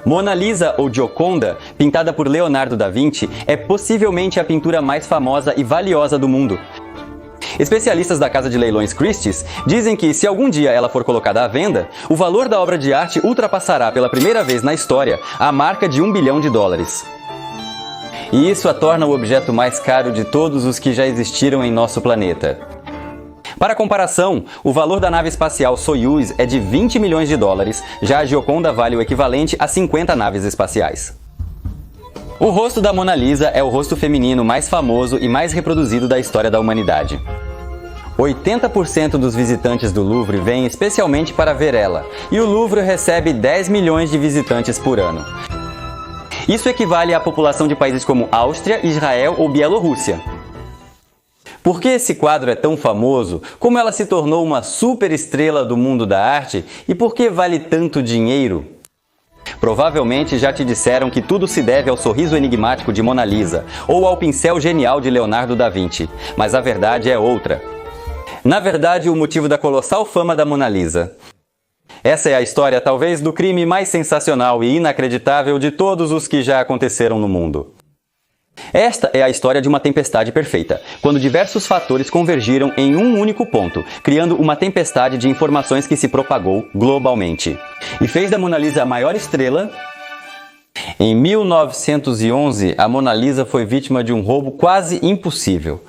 Mona Lisa ou Gioconda, pintada por Leonardo da Vinci, é possivelmente a pintura mais famosa e valiosa do mundo. Especialistas da casa de leilões Christie's dizem que, se algum dia ela for colocada à venda, o valor da obra de arte ultrapassará pela primeira vez na história a marca de $1 bilhão. E isso a torna o objeto mais caro de todos os que já existiram em nosso planeta. Para comparação, o valor da nave espacial Soyuz é de $20 milhões, já a Gioconda vale o equivalente a 50 naves espaciais. O rosto da Mona Lisa é o rosto feminino mais famoso e mais reproduzido da história da humanidade. 80% dos visitantes do Louvre vêm especialmente para ver ela, e o Louvre recebe 10 milhões de visitantes por ano. Isso equivale à população de países como Áustria, Israel ou Bielorrússia. Por que esse quadro é tão famoso? Como ela se tornou uma superestrela do mundo da arte? E por que vale tanto dinheiro? Provavelmente já te disseram que tudo se deve ao sorriso enigmático de Mona Lisa ou ao pincel genial de Leonardo da Vinci, mas a verdade é outra. Na verdade, o motivo da colossal fama da Mona Lisa. Essa é a história talvez do crime mais sensacional e inacreditável de todos os que já aconteceram no mundo. Esta é a história de uma tempestade perfeita, quando diversos fatores convergiram em um único ponto, criando uma tempestade de informações que se propagou globalmente. E fez da Mona Lisa a maior estrela. Em 1911, a Mona Lisa foi vítima de um roubo quase impossível.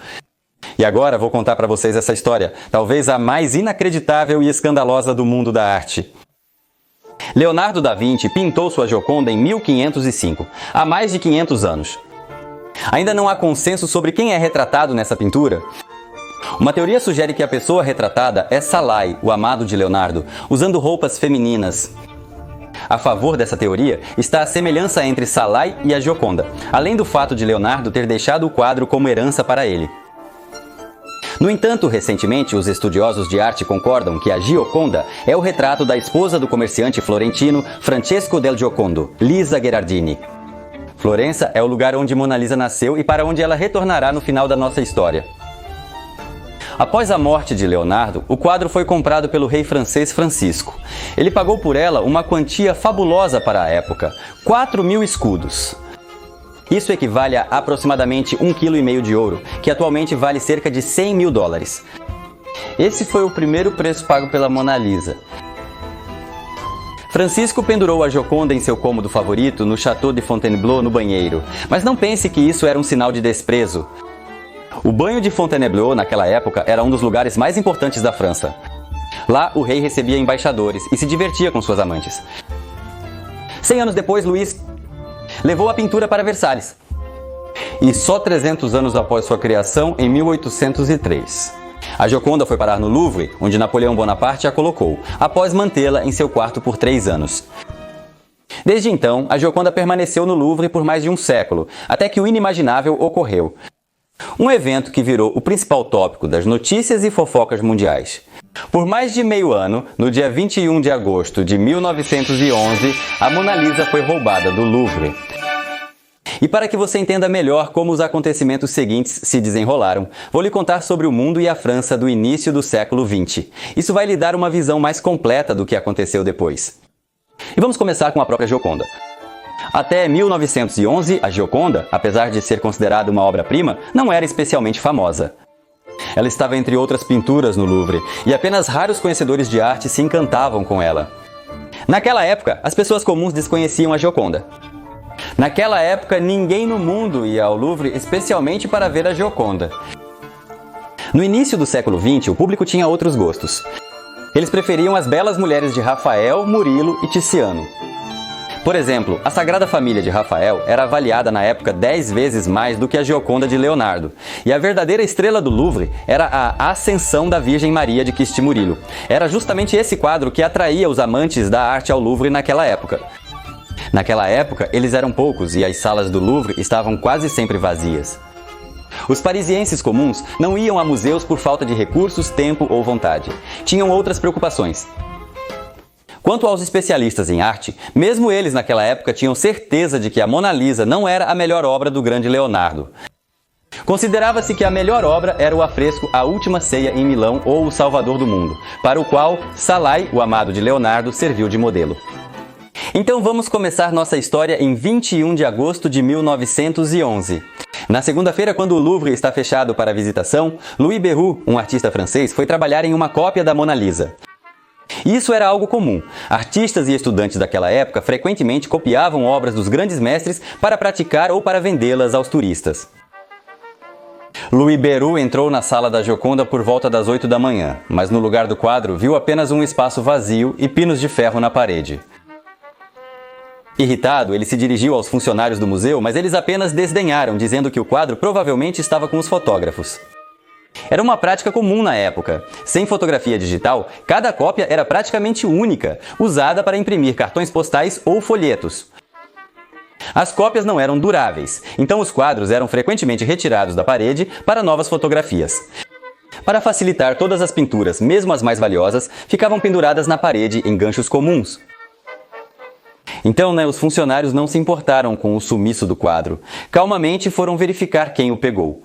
E agora vou contar para vocês essa história, talvez a mais inacreditável e escandalosa do mundo da arte. Leonardo da Vinci pintou sua Gioconda em 1505, há mais de 500 anos. Ainda não há consenso sobre quem é retratado nessa pintura. Uma teoria sugere que a pessoa retratada é Salai, o amado de Leonardo, usando roupas femininas. A favor dessa teoria está a semelhança entre Salai e a Gioconda, além do fato de Leonardo ter deixado o quadro como herança para ele. No entanto, recentemente, os estudiosos de arte concordam que a Gioconda é o retrato da esposa do comerciante florentino Francesco del Giocondo, Lisa Gherardini. Florença é o lugar onde Mona Lisa nasceu e para onde ela retornará no final da nossa história. Após a morte de Leonardo, o quadro foi comprado pelo rei francês Francisco. Ele pagou por ela uma quantia fabulosa para a época, 4.000 escudos. Isso equivale a aproximadamente 1,5 kg de ouro, que atualmente vale cerca de $100 mil. Esse foi o primeiro preço pago pela Mona Lisa. Francisco pendurou a Gioconda em seu cômodo favorito no Château de Fontainebleau no banheiro, mas não pense que isso era um sinal de desprezo. O banho de Fontainebleau naquela época era um dos lugares mais importantes da França. Lá o rei recebia embaixadores e se divertia com suas amantes. 100 anos depois, Luís levou a pintura para Versalhes. E só 300 anos após sua criação, em 1803. A Gioconda foi parar no Louvre, onde Napoleão Bonaparte a colocou, após mantê-la em seu quarto por 3 anos. Desde então, a Gioconda permaneceu no Louvre por mais de um século, até que o inimaginável ocorreu. Um evento que virou o principal tópico das notícias e fofocas mundiais. Por mais de meio ano, no dia 21 de agosto de 1911, a Mona Lisa foi roubada do Louvre. E para que você entenda melhor como os acontecimentos seguintes se desenrolaram, vou lhe contar sobre o mundo e a França do início do século XX. Isso vai lhe dar uma visão mais completa do que aconteceu depois. E vamos começar com a própria Gioconda. Até 1911, a Gioconda, apesar de ser considerada uma obra-prima, não era especialmente famosa. Ela estava entre outras pinturas no Louvre, e apenas raros conhecedores de arte se encantavam com ela. Naquela época, as pessoas comuns desconheciam a Gioconda. Naquela época, ninguém no mundo ia ao Louvre especialmente para ver a Gioconda. No início do século XX, o público tinha outros gostos. Eles preferiam as belas mulheres de Rafael, Murilo e Tiziano. Por exemplo, a Sagrada Família de Rafael era avaliada na época 10 vezes mais do que a Gioconda de Leonardo. E a verdadeira estrela do Louvre era a Ascensão da Virgem Maria de Cristo Murilo. Era justamente esse quadro que atraía os amantes da arte ao Louvre naquela época. Naquela época, eles eram poucos e as salas do Louvre estavam quase sempre vazias. Os parisienses comuns não iam a museus por falta de recursos, tempo ou vontade. Tinham outras preocupações. Quanto aos especialistas em arte, mesmo eles naquela época tinham certeza de que a Mona Lisa não era a melhor obra do grande Leonardo. Considerava-se que a melhor obra era o afresco A Última Ceia em Milão ou O Salvador do Mundo, para o qual Salai, o amado de Leonardo, serviu de modelo. Então vamos começar nossa história em 21 de agosto de 1911. Na segunda-feira, quando o Louvre está fechado para visitação, Louis Béroud, um artista francês, foi trabalhar em uma cópia da Mona Lisa. Isso era algo comum. Artistas e estudantes daquela época frequentemente copiavam obras dos grandes mestres para praticar ou para vendê-las aos turistas. Louis Béroud entrou na sala da Gioconda por volta das 8 da manhã, mas no lugar do quadro viu apenas um espaço vazio e pinos de ferro na parede. Irritado, ele se dirigiu aos funcionários do museu, mas eles apenas desdenharam, dizendo que o quadro provavelmente estava com os fotógrafos. Era uma prática comum na época. Sem fotografia digital, cada cópia era praticamente única, usada para imprimir cartões postais ou folhetos. As cópias não eram duráveis, então os quadros eram frequentemente retirados da parede para novas fotografias. Para facilitar, todas as pinturas, mesmo as mais valiosas, ficavam penduradas na parede em ganchos comuns. Então, os funcionários não se importaram com o sumiço do quadro. Calmamente foram verificar quem o pegou.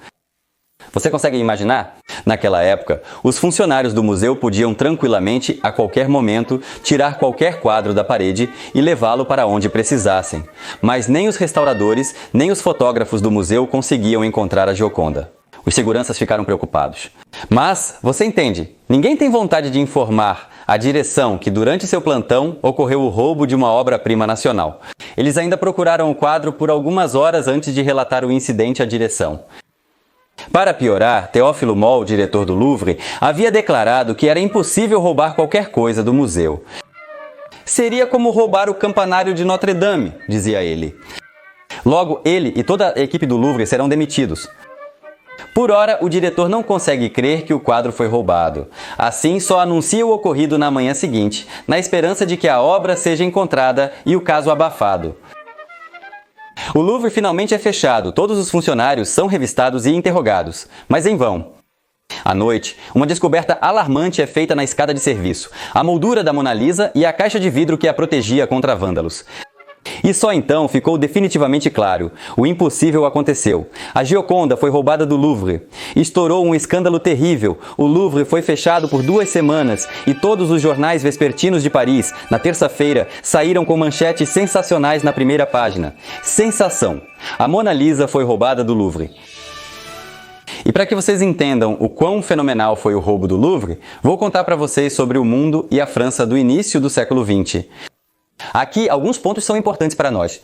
Você consegue imaginar? Naquela época, os funcionários do museu podiam tranquilamente, a qualquer momento, tirar qualquer quadro da parede e levá-lo para onde precisassem. Mas nem os restauradores, nem os fotógrafos do museu conseguiam encontrar a Gioconda. Os seguranças ficaram preocupados. Mas, você entende, ninguém tem vontade de informar a direção que durante seu plantão ocorreu o roubo de uma obra-prima nacional. Eles ainda procuraram o quadro por algumas horas antes de relatar o incidente à direção. Para piorar, Théophile Moll, diretor do Louvre, havia declarado que era impossível roubar qualquer coisa do museu. Seria como roubar o campanário de Notre Dame, dizia ele. Logo, ele e toda a equipe do Louvre serão demitidos. Por ora, o diretor não consegue crer que o quadro foi roubado. Assim, só anuncia o ocorrido na manhã seguinte, na esperança de que a obra seja encontrada e o caso abafado. O Louvre finalmente é fechado, todos os funcionários são revistados e interrogados, mas em vão. À noite, uma descoberta alarmante é feita na escada de serviço, a moldura da Mona Lisa e a caixa de vidro que a protegia contra vândalos. E só então ficou definitivamente claro. O impossível aconteceu. A Gioconda foi roubada do Louvre. Estourou um escândalo terrível. O Louvre foi fechado por 2 semanas e todos os jornais vespertinos de Paris, na terça-feira, saíram com manchetes sensacionais na primeira página. Sensação! A Mona Lisa foi roubada do Louvre. E para que vocês entendam o quão fenomenal foi o roubo do Louvre, vou contar para vocês sobre o mundo e a França do início do século XX. Aqui, alguns pontos são importantes para nós.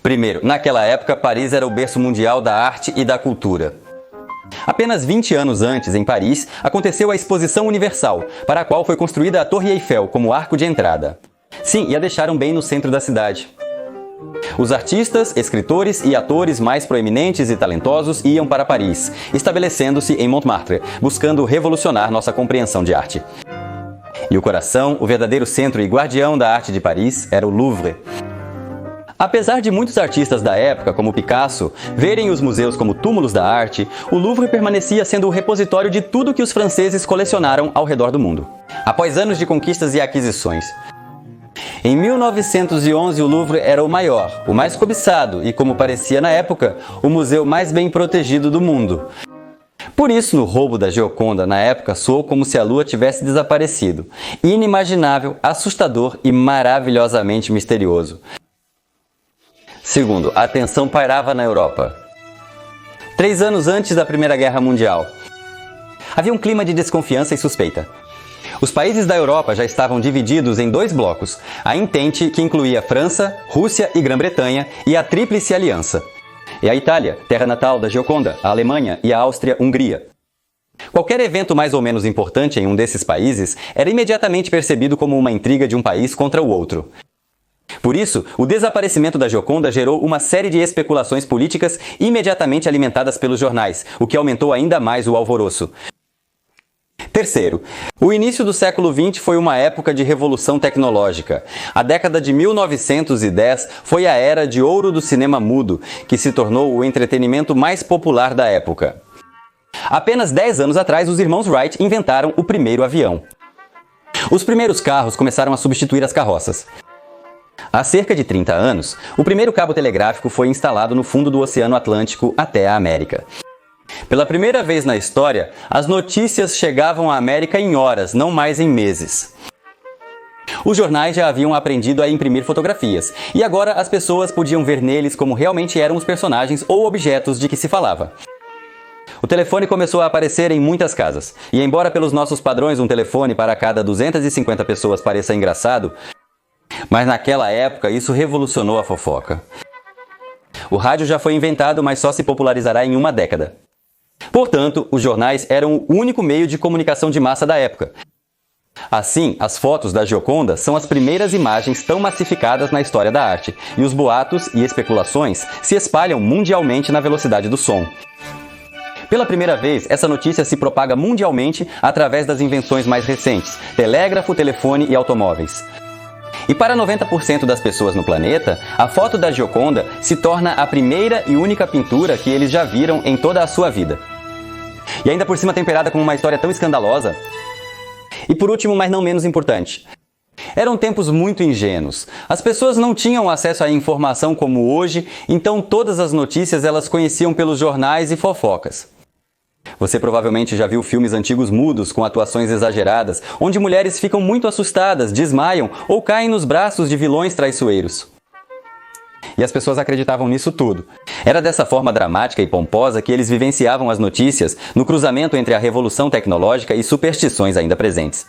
Primeiro, naquela época, Paris era o berço mundial da arte e da cultura. Apenas 20 anos antes, em Paris, aconteceu a Exposição Universal, para a qual foi construída a Torre Eiffel como arco de entrada. Sim, e a deixaram bem no centro da cidade. Os artistas, escritores e atores mais proeminentes e talentosos iam para Paris, estabelecendo-se em Montmartre, buscando revolucionar nossa compreensão de arte. E o coração, o verdadeiro centro e guardião da arte de Paris, era o Louvre. Apesar de muitos artistas da época, como Picasso, verem os museus como túmulos da arte, o Louvre permanecia sendo o repositório de tudo que os franceses colecionaram ao redor do mundo. Após anos de conquistas e aquisições. Em 1911, o Louvre era o maior, o mais cobiçado e, como parecia na época, o museu mais bem protegido do mundo. Por isso, no roubo da Gioconda, na época, soou como se a lua tivesse desaparecido. Inimaginável, assustador e maravilhosamente misterioso. Segundo, a tensão pairava na Europa. 3 anos antes da Primeira Guerra Mundial. Havia um clima de desconfiança e suspeita. Os países da Europa já estavam divididos em 2 blocos. A Entente, que incluía França, Rússia e Grã-Bretanha, e a Tríplice Aliança. E a Itália, terra natal da Gioconda, a Alemanha e a Áustria-Hungria. Qualquer evento mais ou menos importante em um desses países era imediatamente percebido como uma intriga de um país contra o outro. Por isso, o desaparecimento da Gioconda gerou uma série de especulações políticas imediatamente alimentadas pelos jornais, o que aumentou ainda mais o alvoroço. Terceiro, o início do século XX foi uma época de revolução tecnológica. A década de 1910 foi a era de ouro do cinema mudo, que se tornou o entretenimento mais popular da época. Apenas 10 anos atrás, os irmãos Wright inventaram o primeiro avião. Os primeiros carros começaram a substituir as carroças. Há cerca de 30 anos, o primeiro cabo telegráfico foi instalado no fundo do Oceano Atlântico até a América. Pela primeira vez na história, as notícias chegavam à América em horas, não mais em meses. Os jornais já haviam aprendido a imprimir fotografias, e agora as pessoas podiam ver neles como realmente eram os personagens ou objetos de que se falava. O telefone começou a aparecer em muitas casas, e embora pelos nossos padrões um telefone para cada 250 pessoas pareça engraçado, mas naquela época isso revolucionou a fofoca. O rádio já foi inventado, mas só se popularizará em uma década. Portanto, os jornais eram o único meio de comunicação de massa da época. Assim, as fotos da Gioconda são as primeiras imagens tão massificadas na história da arte, e os boatos e especulações se espalham mundialmente na velocidade do som. Pela primeira vez, essa notícia se propaga mundialmente através das invenções mais recentes: telégrafo, telefone e automóveis. E para 90% das pessoas no planeta, a foto da Gioconda se torna a primeira e única pintura que eles já viram em toda a sua vida. E ainda por cima temperada com uma história tão escandalosa. E por último, mas não menos importante, eram tempos muito ingênuos. As pessoas não tinham acesso à informação como hoje, então todas as notícias elas conheciam pelos jornais e fofocas. Você provavelmente já viu filmes antigos mudos com atuações exageradas, onde mulheres ficam muito assustadas, desmaiam ou caem nos braços de vilões traiçoeiros. E as pessoas acreditavam nisso tudo. Era dessa forma dramática e pomposa que eles vivenciavam as notícias, no cruzamento entre a revolução tecnológica e superstições ainda presentes.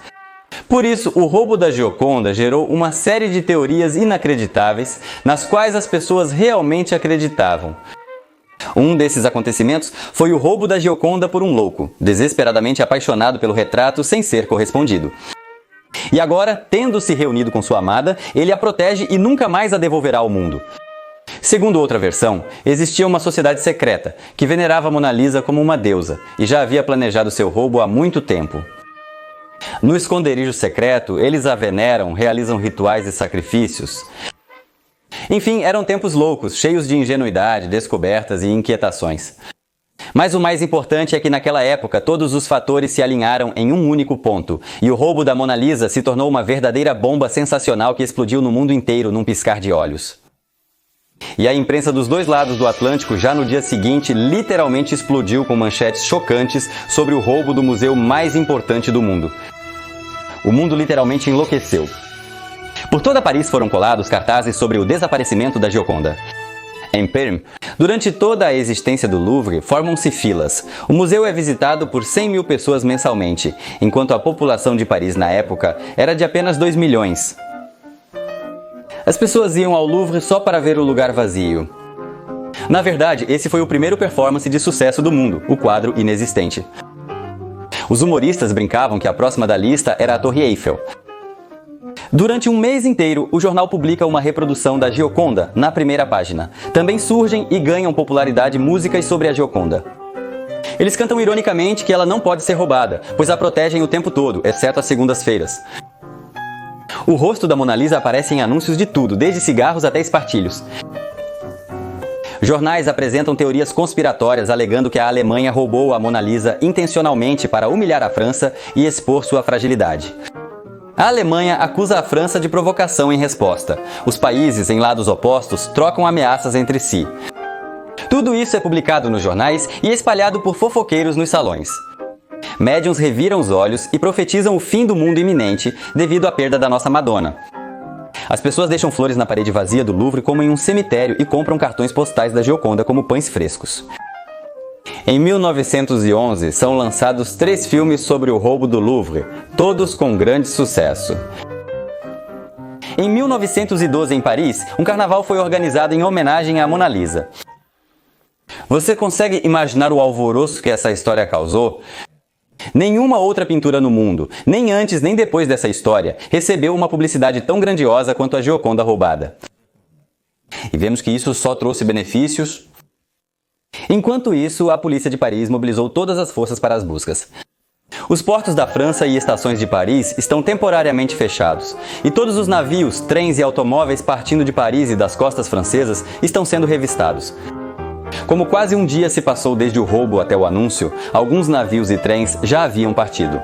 Por isso, o roubo da Gioconda gerou uma série de teorias inacreditáveis, nas quais as pessoas realmente acreditavam. Um desses acontecimentos foi o roubo da Gioconda por um louco, desesperadamente apaixonado pelo retrato sem ser correspondido. E agora, tendo se reunido com sua amada, ele a protege e nunca mais a devolverá ao mundo. Segundo outra versão, existia uma sociedade secreta que venerava Mona Lisa como uma deusa e já havia planejado seu roubo há muito tempo. No esconderijo secreto, eles a veneram, realizam rituais e sacrifícios. Enfim, eram tempos loucos, cheios de ingenuidade, descobertas e inquietações. Mas o mais importante é que naquela época todos os fatores se alinharam em um único ponto, e o roubo da Mona Lisa se tornou uma verdadeira bomba sensacional que explodiu no mundo inteiro num piscar de olhos. E a imprensa dos dois lados do Atlântico já no dia seguinte literalmente explodiu com manchetes chocantes sobre o roubo do museu mais importante do mundo. O mundo literalmente enlouqueceu. Por toda Paris foram colados cartazes sobre o desaparecimento da Gioconda. Em Perm, durante toda a existência do Louvre, formam-se filas. O museu é visitado por 100 mil pessoas mensalmente, enquanto a população de Paris na época era de apenas 2 milhões. As pessoas iam ao Louvre só para ver o lugar vazio. Na verdade, esse foi o primeiro performance de sucesso do mundo, o quadro inexistente. Os humoristas brincavam que a próxima da lista era a Torre Eiffel. Durante um mês inteiro, o jornal publica uma reprodução da Gioconda na primeira página. Também surgem e ganham popularidade músicas sobre a Gioconda. Eles cantam ironicamente que ela não pode ser roubada, pois a protegem o tempo todo, exceto às segundas-feiras. O rosto da Mona Lisa aparece em anúncios de tudo, desde cigarros até espartilhos. Jornais apresentam teorias conspiratórias alegando que a Alemanha roubou a Mona Lisa intencionalmente para humilhar a França e expor sua fragilidade. A Alemanha acusa a França de provocação em resposta. Os países, em lados opostos, trocam ameaças entre si. Tudo isso é publicado nos jornais e espalhado por fofoqueiros nos salões. Médiuns reviram os olhos e profetizam o fim do mundo iminente devido à perda da nossa Madonna. As pessoas deixam flores na parede vazia do Louvre como em um cemitério e compram cartões postais da Gioconda como pães frescos. Em 1911, são lançados 3 filmes sobre o roubo do Louvre, todos com grande sucesso. Em 1912, em Paris, um carnaval foi organizado em homenagem à Mona Lisa. Você consegue imaginar o alvoroço que essa história causou? Nenhuma outra pintura no mundo, nem antes nem depois dessa história, recebeu uma publicidade tão grandiosa quanto a Gioconda roubada. E vemos que isso só trouxe benefícios. Enquanto isso, a polícia de Paris mobilizou todas as forças para as buscas. Os portos da França e estações de Paris estão temporariamente fechados, e todos os navios, trens e automóveis partindo de Paris e das costas francesas estão sendo revistados. Como quase um dia se passou desde o roubo até o anúncio, alguns navios e trens já haviam partido.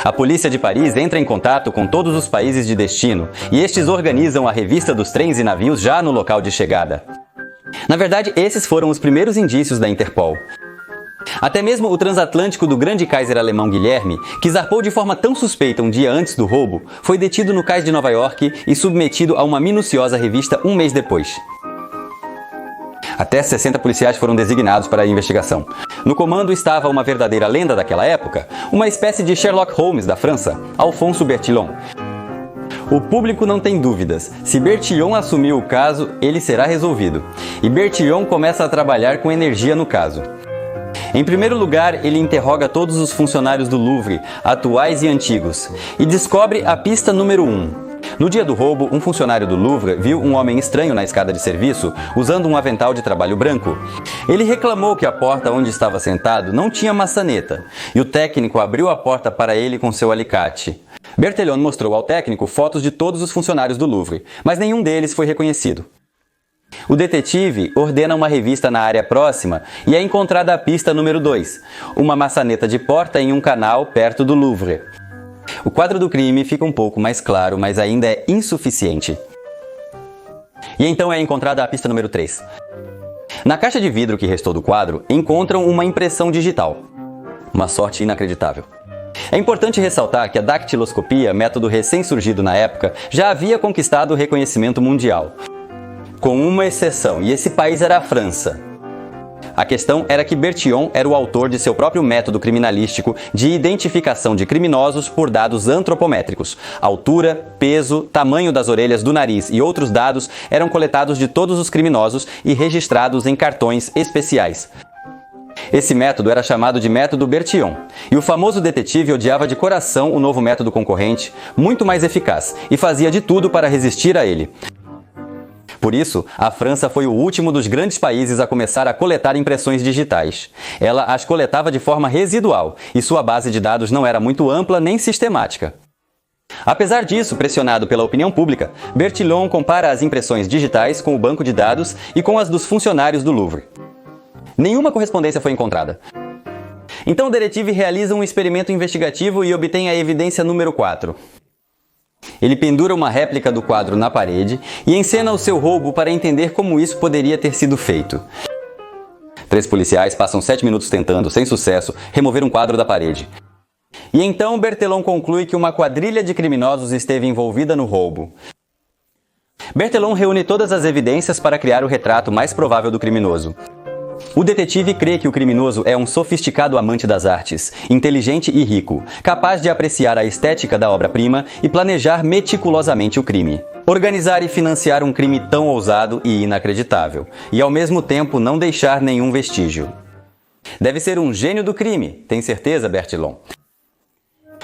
A polícia de Paris entra em contato com todos os países de destino, e estes organizam a revista dos trens e navios já no local de chegada. Na verdade, esses foram os primeiros indícios da Interpol. Até mesmo o transatlântico do grande Kaiser alemão Guilherme, que zarpou de forma tão suspeita um dia antes do roubo, foi detido no cais de Nova York e submetido a uma minuciosa revista um mês depois. Até 60 policiais foram designados para a investigação. No comando estava uma verdadeira lenda daquela época, uma espécie de Sherlock Holmes da França, Alphonse Bertillon. O público não tem dúvidas, se Bertillon assumiu o caso, ele será resolvido. E Bertillon começa a trabalhar com energia no caso. Em primeiro lugar, ele interroga todos os funcionários do Louvre, atuais e antigos, e descobre a pista número 1. No dia do roubo, um funcionário do Louvre viu um homem estranho na escada de serviço, usando um avental de trabalho branco. Ele reclamou que a porta onde estava sentado não tinha maçaneta, e o técnico abriu a porta para ele com seu alicate. Bertillon mostrou ao técnico fotos de todos os funcionários do Louvre, mas nenhum deles foi reconhecido. O detetive ordena uma revista na área próxima e é encontrada a pista número 2, uma maçaneta de porta em um canal perto do Louvre. O quadro do crime fica um pouco mais claro, mas ainda é insuficiente. E então é encontrada a pista número 3. Na caixa de vidro que restou do quadro, encontram uma impressão digital. Uma sorte inacreditável. É importante ressaltar que a dactiloscopia, método recém-surgido na época, já havia conquistado o reconhecimento mundial. Com uma exceção, e esse país era a França. A questão era que Bertillon era o autor de seu próprio método criminalístico de identificação de criminosos por dados antropométricos. Altura, peso, tamanho das orelhas, do nariz e outros dados eram coletados de todos os criminosos e registrados em cartões especiais. Esse método era chamado de método Bertillon, e o famoso detetive odiava de coração o novo método concorrente, muito mais eficaz, e fazia de tudo para resistir a ele. Por isso, a França foi o último dos grandes países a começar a coletar impressões digitais. Ela as coletava de forma residual, e sua base de dados não era muito ampla nem sistemática. Apesar disso, pressionado pela opinião pública, Bertillon compara as impressões digitais com o banco de dados e com as dos funcionários do Louvre. Nenhuma correspondência foi encontrada. Então o detetive realiza um experimento investigativo e obtém a evidência número 4. Ele pendura uma réplica do quadro na parede e encena o seu roubo para entender como isso poderia ter sido feito. 3 policiais passam 7 minutos tentando, sem sucesso, remover um quadro da parede. E então Bertillon conclui que uma quadrilha de criminosos esteve envolvida no roubo. Bertillon reúne todas as evidências para criar o retrato mais provável do criminoso. O detetive crê que o criminoso é um sofisticado amante das artes, inteligente e rico, capaz de apreciar a estética da obra-prima e planejar meticulosamente o crime. Organizar e financiar um crime tão ousado e inacreditável, e ao mesmo tempo não deixar nenhum vestígio. Deve ser um gênio do crime, tem certeza, Bertillon?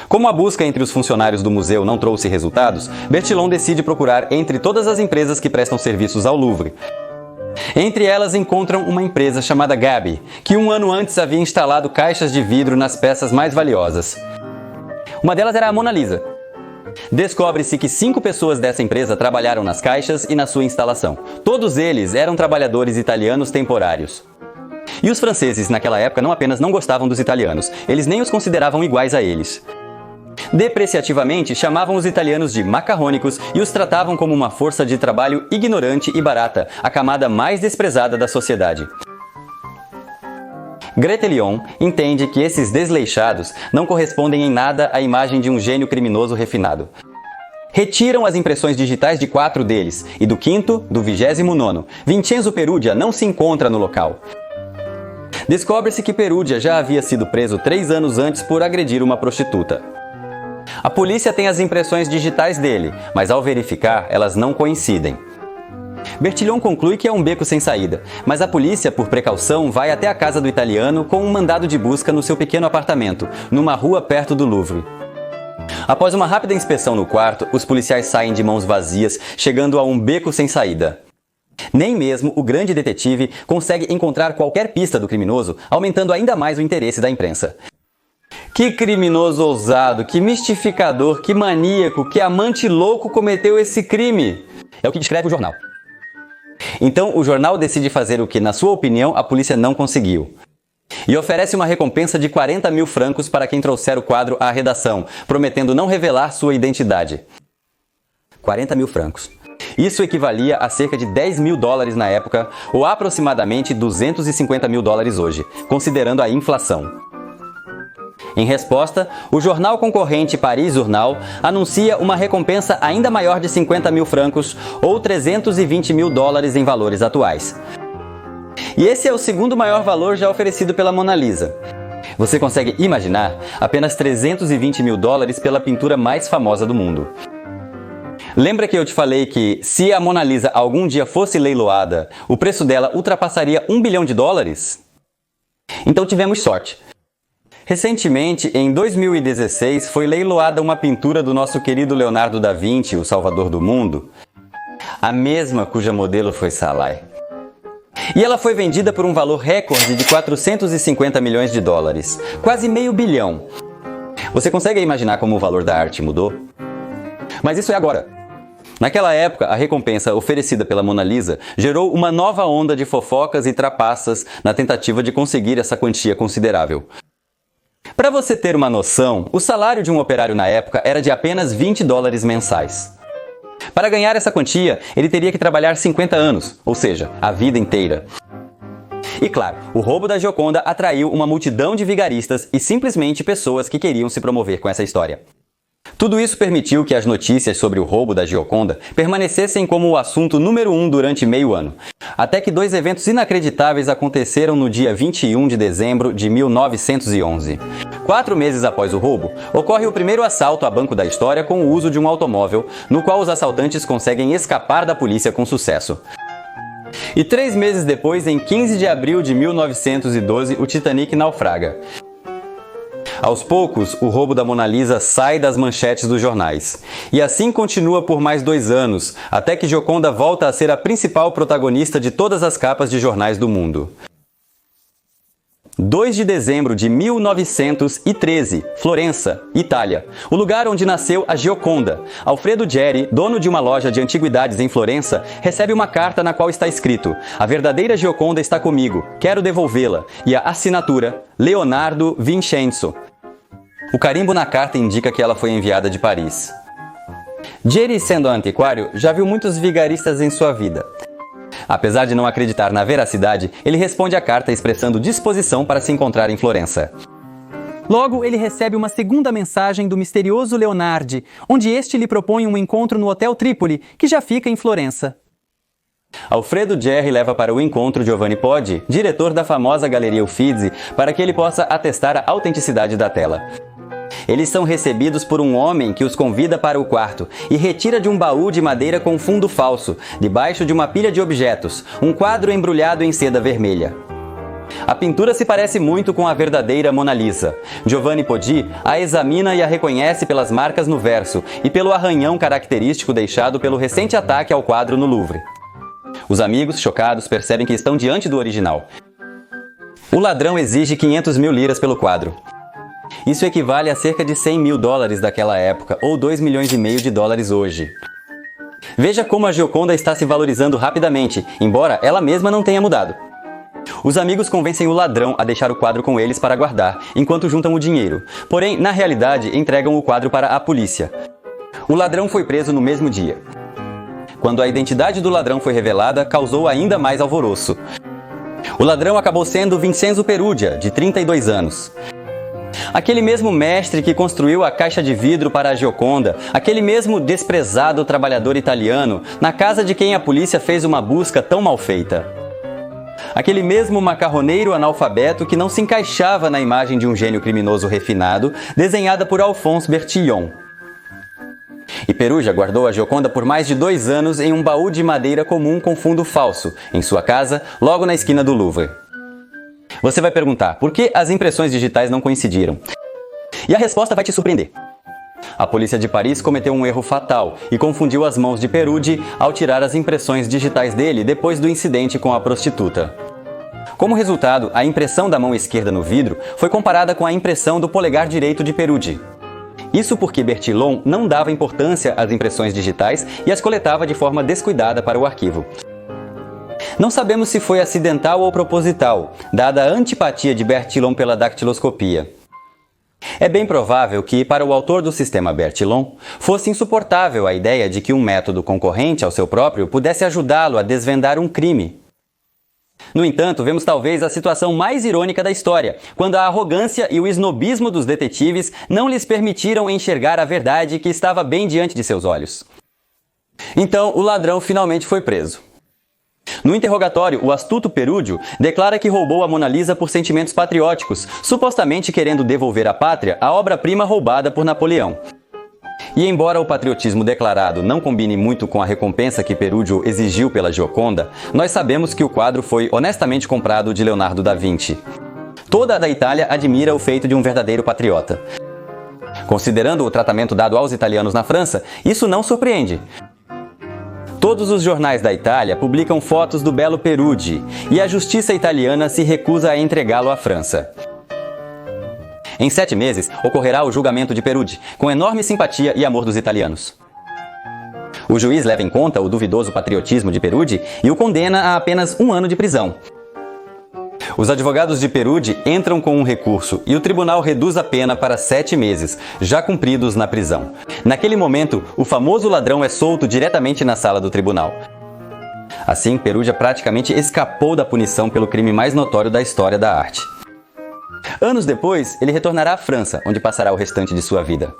Como a busca entre os funcionários do museu não trouxe resultados, Bertillon decide procurar entre todas as empresas que prestam serviços ao Louvre. Entre elas encontram uma empresa chamada Gaby, que um ano antes havia instalado caixas de vidro nas peças mais valiosas. Uma delas era a Mona Lisa. Descobre-se que 5 pessoas dessa empresa trabalharam nas caixas e na sua instalação. Todos eles eram trabalhadores italianos temporários. E os franceses naquela época não apenas não gostavam dos italianos, eles nem os consideravam iguais a eles. Depreciativamente, chamavam os italianos de macarrônicos e os tratavam como uma força de trabalho ignorante e barata, a camada mais desprezada da sociedade. Bertillon entende que esses desleixados não correspondem em nada à imagem de um gênio criminoso refinado. Retiram as impressões digitais de 4 deles, e do 5º, do 29º, Vincenzo Perugia não se encontra no local. Descobre-se que Perugia já havia sido preso 3 anos antes por agredir uma prostituta. A polícia tem as impressões digitais dele, mas ao verificar, elas não coincidem. Bertillon conclui que é um beco sem saída, mas a polícia, por precaução, vai até a casa do italiano com um mandado de busca no seu pequeno apartamento, numa rua perto do Louvre. Após uma rápida inspeção no quarto, os policiais saem de mãos vazias, chegando a um beco sem saída. Nem mesmo o grande detetive consegue encontrar qualquer pista do criminoso, aumentando ainda mais o interesse da imprensa. Que criminoso ousado, que mistificador, que maníaco, que amante louco cometeu esse crime? É o que descreve o jornal. Então o jornal decide fazer o que, na sua opinião, a polícia não conseguiu. E oferece uma recompensa de 40 mil francos para quem trouxer o quadro à redação, prometendo não revelar sua identidade. 40 mil francos. Isso equivalia a cerca de 10 mil dólares na época, ou aproximadamente 250 mil dólares hoje, considerando a inflação. Em resposta, o jornal concorrente Paris Journal anuncia uma recompensa ainda maior de 50 mil francos, ou 320 mil dólares em valores atuais. E esse é o segundo maior valor já oferecido pela Mona Lisa. Você consegue imaginar apenas 320 mil dólares pela pintura mais famosa do mundo. Lembra que eu te falei que, se a Mona Lisa algum dia fosse leiloada, o preço dela ultrapassaria 1 bilhão de dólares? Então tivemos sorte. Recentemente, em 2016, foi leiloada uma pintura do nosso querido Leonardo da Vinci, o Salvador do Mundo, a mesma cuja modelo foi Salai. E ela foi vendida por um valor recorde de 450 milhões de dólares, quase meio bilhão. Você consegue imaginar como o valor da arte mudou? Mas isso é agora. Naquela época, a recompensa oferecida pela Mona Lisa gerou uma nova onda de fofocas e trapaças na tentativa de conseguir essa quantia considerável. Para você ter uma noção, o salário de um operário na época era de apenas 20 dólares mensais. Para ganhar essa quantia, ele teria que trabalhar 50 anos, ou seja, a vida inteira. E claro, o roubo da Gioconda atraiu uma multidão de vigaristas e simplesmente pessoas que queriam se promover com essa história. Tudo isso permitiu que as notícias sobre o roubo da Gioconda permanecessem como o assunto número 1 durante meio ano. Até que dois eventos inacreditáveis aconteceram no dia 21 de dezembro de 1911. 4 meses após o roubo, ocorre o primeiro assalto a banco da história com o uso de um automóvel, no qual os assaltantes conseguem escapar da polícia com sucesso. E 3 meses depois, em 15 de abril de 1912, o Titanic naufraga. Aos poucos, o roubo da Mona Lisa sai das manchetes dos jornais. E assim continua por mais 2 anos, até que Gioconda volta a ser a principal protagonista de todas as capas de jornais do mundo. 2 de dezembro de 1913, Florença, Itália, o lugar onde nasceu a Gioconda. Alfredo Geri, dono de uma loja de antiguidades em Florença, recebe uma carta na qual está escrito: "A verdadeira Gioconda está comigo, quero devolvê-la", e a assinatura: Leonardo Vincenzo. O carimbo na carta indica que ela foi enviada de Paris. Geri, sendo antiquário, já viu muitos vigaristas em sua vida. Apesar de não acreditar na veracidade, ele responde à carta expressando disposição para se encontrar em Florença. Logo, ele recebe uma segunda mensagem do misterioso Leonardi, onde este lhe propõe um encontro no Hotel Trípoli, que já fica em Florença. Alfredo Geri leva para o encontro Giovanni Poggi, diretor da famosa Galeria Uffizi, para que ele possa atestar a autenticidade da tela. Eles são recebidos por um homem que os convida para o quarto e retira de um baú de madeira com fundo falso, debaixo de uma pilha de objetos, um quadro embrulhado em seda vermelha. A pintura se parece muito com a verdadeira Mona Lisa. Giovanni Poggi a examina e a reconhece pelas marcas no verso e pelo arranhão característico deixado pelo recente ataque ao quadro no Louvre. Os amigos, chocados, percebem que estão diante do original. O ladrão exige 500 mil liras pelo quadro. Isso equivale a cerca de 100 mil dólares daquela época, ou 2,5 milhões de dólares hoje. Veja como a Gioconda está se valorizando rapidamente, embora ela mesma não tenha mudado. Os amigos convencem o ladrão a deixar o quadro com eles para guardar, enquanto juntam o dinheiro. Porém, na realidade, entregam o quadro para a polícia. O ladrão foi preso no mesmo dia. Quando a identidade do ladrão foi revelada, causou ainda mais alvoroço. O ladrão acabou sendo Vincenzo Perugia, de 32 anos. Aquele mesmo mestre que construiu a caixa de vidro para a Gioconda, aquele mesmo desprezado trabalhador italiano, na casa de quem a polícia fez uma busca tão mal feita. Aquele mesmo macarroneiro analfabeto que não se encaixava na imagem de um gênio criminoso refinado, desenhada por Alphonse Bertillon. E Perugia guardou a Gioconda por mais de 2 anos em um baú de madeira comum com fundo falso, em sua casa, logo na esquina do Louvre. Você vai perguntar, por que as impressões digitais não coincidiram? E a resposta vai te surpreender. A polícia de Paris cometeu um erro fatal e confundiu as mãos de Perugia ao tirar as impressões digitais dele depois do incidente com a prostituta. Como resultado, a impressão da mão esquerda no vidro foi comparada com a impressão do polegar direito de Perugia. Isso porque Bertillon não dava importância às impressões digitais e as coletava de forma descuidada para o arquivo. Não sabemos se foi acidental ou proposital, dada a antipatia de Bertillon pela dactiloscopia. É bem provável que, para o autor do sistema Bertillon, fosse insuportável a ideia de que um método concorrente ao seu próprio pudesse ajudá-lo a desvendar um crime. No entanto, vemos talvez a situação mais irônica da história, quando a arrogância e o esnobismo dos detetives não lhes permitiram enxergar a verdade que estava bem diante de seus olhos. Então, o ladrão finalmente foi preso. No interrogatório, o astuto Perúdio declara que roubou a Mona Lisa por sentimentos patrióticos, supostamente querendo devolver à pátria a obra-prima roubada por Napoleão. E embora o patriotismo declarado não combine muito com a recompensa que Perúdio exigiu pela Gioconda, nós sabemos que o quadro foi honestamente comprado de Leonardo da Vinci. Toda a Itália admira o feito de um verdadeiro patriota. Considerando o tratamento dado aos italianos na França, isso não surpreende. Todos os jornais da Itália publicam fotos do belo Peruzzi, e a justiça italiana se recusa a entregá-lo à França. Em 7 meses, ocorrerá o julgamento de Peruzzi, com enorme simpatia e amor dos italianos. O juiz leva em conta o duvidoso patriotismo de Peruzzi e o condena a apenas 1 ano de prisão. Os advogados de Peruzzi entram com um recurso e o tribunal reduz a pena para 7 meses, já cumpridos na prisão. Naquele momento, o famoso ladrão é solto diretamente na sala do tribunal. Assim, Peruzzi praticamente escapou da punição pelo crime mais notório da história da arte. Anos depois, ele retornará à França, onde passará o restante de sua vida.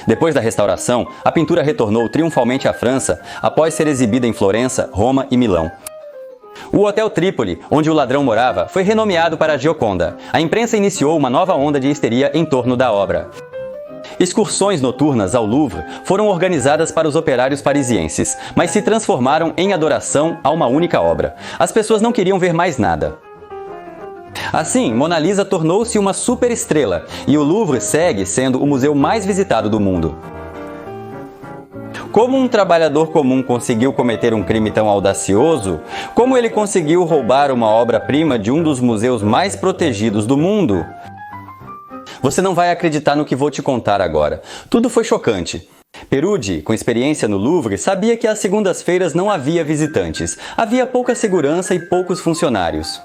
Depois da restauração, a pintura retornou triunfalmente à França após ser exibida em Florença, Roma e Milão. O Hotel Trípoli, onde o ladrão morava, foi renomeado para a Gioconda. A imprensa iniciou uma nova onda de histeria em torno da obra. Excursões noturnas ao Louvre foram organizadas para os operários parisienses, mas se transformaram em adoração a uma única obra. As pessoas não queriam ver mais nada. Assim, Mona Lisa tornou-se uma superestrela e o Louvre segue sendo o museu mais visitado do mundo. Como um trabalhador comum conseguiu cometer um crime tão audacioso? Como ele conseguiu roubar uma obra-prima de um dos museus mais protegidos do mundo? Você não vai acreditar no que vou te contar agora. Tudo foi chocante. Peruzzi, com experiência no Louvre, sabia que às segundas-feiras não havia visitantes. Havia pouca segurança e poucos funcionários.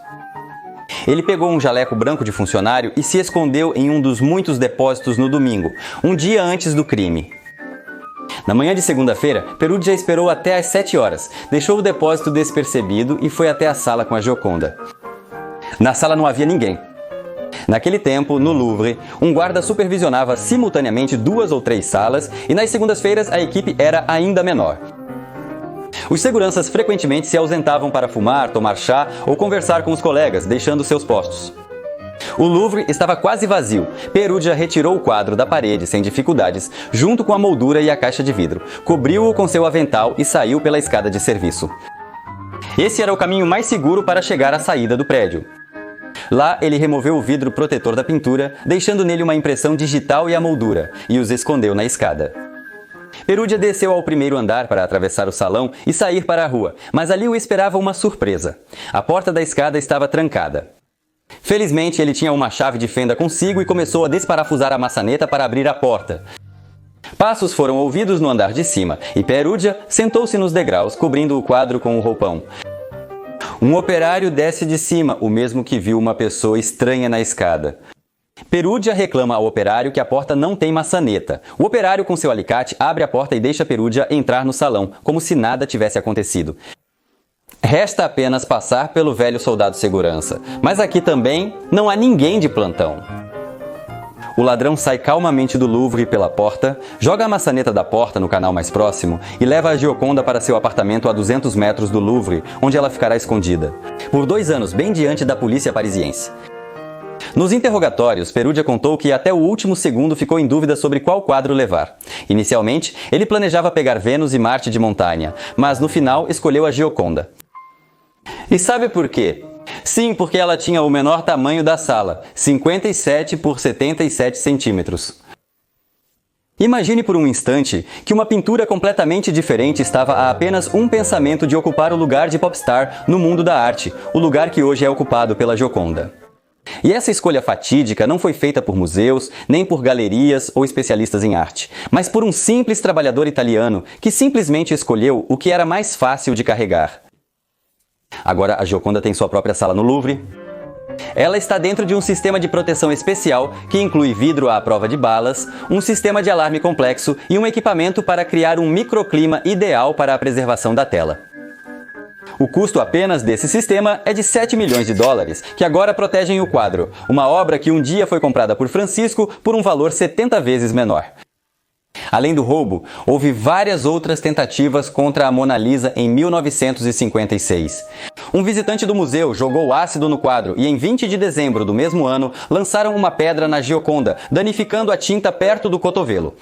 Ele pegou um jaleco branco de funcionário e se escondeu em um dos muitos depósitos no domingo, um dia antes do crime. Na manhã de segunda-feira, Peruzzi já esperou até às 7 horas, deixou o depósito despercebido e foi até a sala com a Gioconda. Na sala não havia ninguém. Naquele tempo, no Louvre, um guarda supervisionava simultaneamente 2 ou 3 salas e nas segundas-feiras a equipe era ainda menor. Os seguranças frequentemente se ausentavam para fumar, tomar chá ou conversar com os colegas, deixando seus postos. O Louvre estava quase vazio. Peruzzi retirou o quadro da parede sem dificuldades, junto com a moldura e a caixa de vidro, cobriu-o com seu avental e saiu pela escada de serviço. Esse era o caminho mais seguro para chegar à saída do prédio. Lá, ele removeu o vidro protetor da pintura, deixando nele uma impressão digital e a moldura, e os escondeu na escada. Peruzzi desceu ao primeiro andar para atravessar o salão e sair para a rua, mas ali o esperava uma surpresa. A porta da escada estava trancada. Felizmente, ele tinha uma chave de fenda consigo e começou a desparafusar a maçaneta para abrir a porta. Passos foram ouvidos no andar de cima e Peruzzi sentou-se nos degraus, cobrindo o quadro com o roupão. Um operário desce de cima, o mesmo que viu uma pessoa estranha na escada. Peruzzi reclama ao operário que a porta não tem maçaneta. O operário, com seu alicate, abre a porta e deixa Peruzzi entrar no salão, como se nada tivesse acontecido. Resta apenas passar pelo velho soldado segurança. Mas aqui também não há ninguém de plantão. O ladrão sai calmamente do Louvre pela porta, joga a maçaneta da porta no canal mais próximo e leva a Gioconda para seu apartamento a 200 metros do Louvre, onde ela ficará escondida. Por 2 anos, bem diante da polícia parisiense. Nos interrogatórios, Peruzzi contou que até o último segundo ficou em dúvida sobre qual quadro levar. Inicialmente, ele planejava pegar Vênus e Marte de Montanha, mas no final escolheu a Gioconda. E sabe por quê? Sim, porque ela tinha o menor tamanho da sala, 57 por 77 centímetros. Imagine por um instante que uma pintura completamente diferente estava a apenas um pensamento de ocupar o lugar de popstar no mundo da arte, o lugar que hoje é ocupado pela Gioconda. E essa escolha fatídica não foi feita por museus, nem por galerias ou especialistas em arte, mas por um simples trabalhador italiano que simplesmente escolheu o que era mais fácil de carregar. Agora a Gioconda tem sua própria sala no Louvre. Ela está dentro de um sistema de proteção especial que inclui vidro à prova de balas, um sistema de alarme complexo e um equipamento para criar um microclima ideal para a preservação da tela. O custo apenas desse sistema é de 7 milhões de dólares, que agora protegem o quadro, uma obra que um dia foi comprada por Francisco por um valor 70 vezes menor. Além do roubo, houve várias outras tentativas contra a Mona Lisa em 1956. Um visitante do museu jogou ácido no quadro e em 20 de dezembro do mesmo ano lançaram uma pedra na Gioconda, danificando a tinta perto do cotovelo.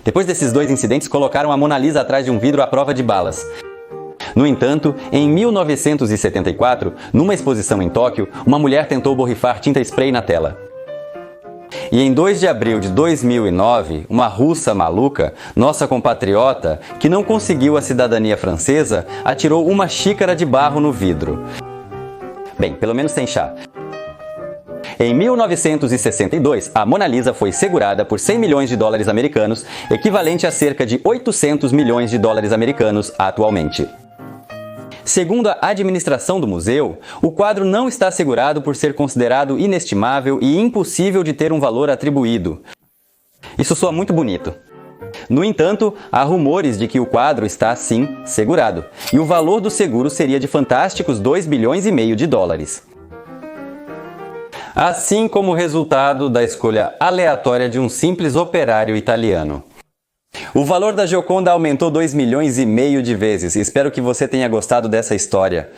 Depois desses dois incidentes, colocaram a Mona Lisa atrás de um vidro à prova de balas. No entanto, em 1974, numa exposição em Tóquio, uma mulher tentou borrifar tinta spray na tela. E em 2 de abril de 2009, uma russa maluca, nossa compatriota, que não conseguiu a cidadania francesa, atirou uma xícara de barro no vidro. Bem, pelo menos sem chá. Em 1962, a Mona Lisa foi segurada por 100 milhões de dólares americanos, equivalente a cerca de 800 milhões de dólares americanos atualmente. Segundo a administração do museu, o quadro não está segurado por ser considerado inestimável e impossível de ter um valor atribuído. Isso soa muito bonito. No entanto, há rumores de que o quadro está, sim, segurado, e o valor do seguro seria de fantásticos 2,5 bilhões de dólares. Assim como o resultado da escolha aleatória de um simples operário italiano. O valor da Gioconda aumentou 2,5 milhões de vezes. Espero que você tenha gostado dessa história.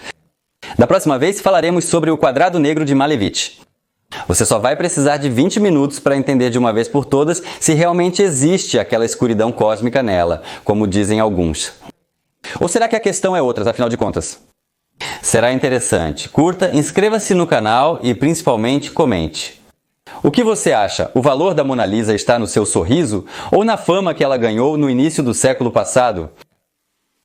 Da próxima vez falaremos sobre o quadrado negro de Malevich. Você só vai precisar de 20 minutos para entender de uma vez por todas se realmente existe aquela escuridão cósmica nela, como dizem alguns. Ou será que a questão é outra, afinal de contas? Será interessante. Curta, inscreva-se no canal e principalmente comente. O que você acha? O valor da Mona Lisa está no seu sorriso ou na fama que ela ganhou no início do século passado?